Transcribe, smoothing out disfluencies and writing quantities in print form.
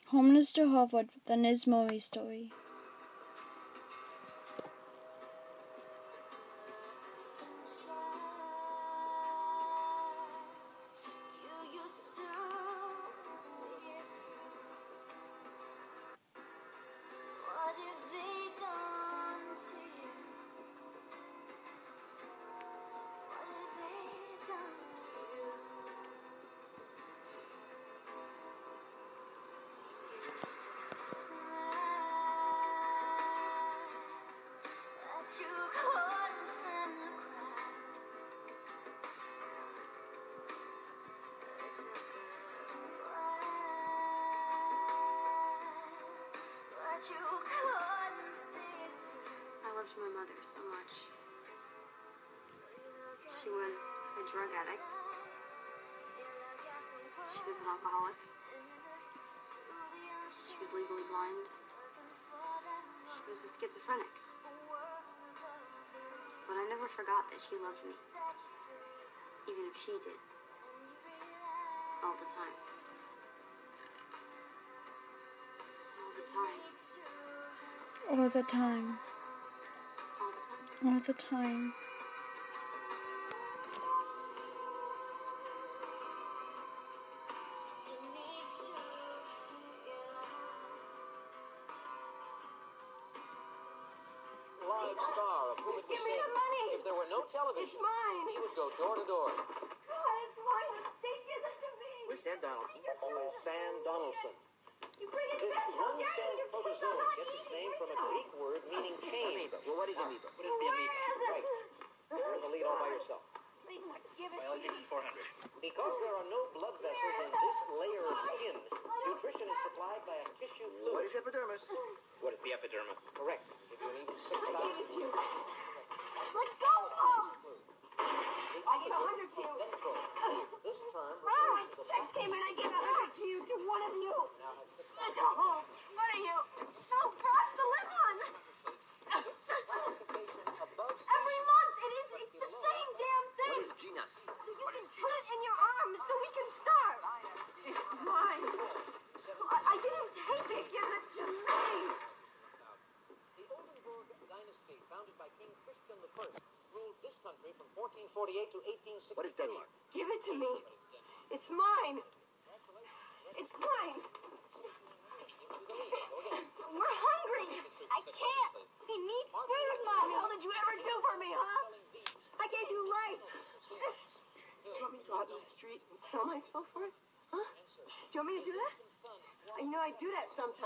Homeless to Harvard, the Nesmore story. I loved my mother so much. She was a drug addict. She was an alcoholic. She was legally blind. She was a schizophrenic. But I never forgot that she loved me, even if she did. All the time. All the time. All the time. All the time. All the time. Live star of whom it was said, if there were no television, It's mine. he would go door to door. God, it's mine. Give it to me. Where's Sam Donaldson? Oh, Sam Donaldson. You bring it This back. one-cell protozoan gets its name from a Greek word meaning chain. Well, what is amoeba? What is the amoeba? Right. You're in the lead all by yourself. Please give it Biology to me. 400. Because there are no blood vessels in this layer of skin, nutrition is supplied by a tissue What fluid. is epidermis? What is the epidermis? Correct. Give you an even I 6,000. gave it to you. Let's go. I gave 100 to you. This term Ah, refers to the checks came in. I gave 100 to you, to one of you. now have 6,000. One of you. No grass to live on. Classification above Every month it's the same damn What thing. is genus? So you can put it in your arms so we can start. It's mine. I didn't take it. Give it to me. The Oldenburg dynasty, founded by King Christian I, ruled this country from 1448 to 1863. What is Denmark? Give it to me. It's mine. It's mine. We're hungry. I can't. We need food, Mommy. All did you ever do for me, huh? I gave you life. Do you want me to go out to the street and sell myself for it? Huh? Do you want me to do that? You know I do that sometimes.